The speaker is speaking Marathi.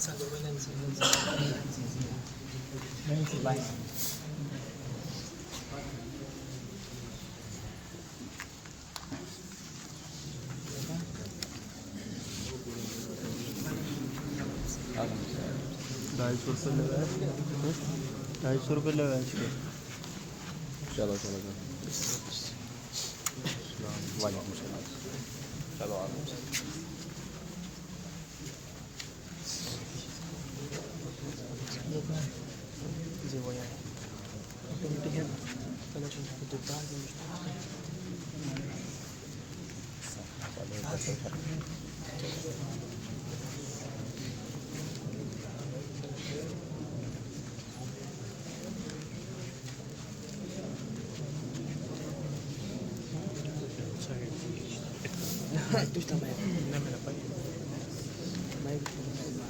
₹250 लगाया इसको। चलो चलो चलो वालेकुम सलाम। चलो आ जी वो यार ऑटोमेटिक है ना, चलो तो दाल tu também. Não, mas não,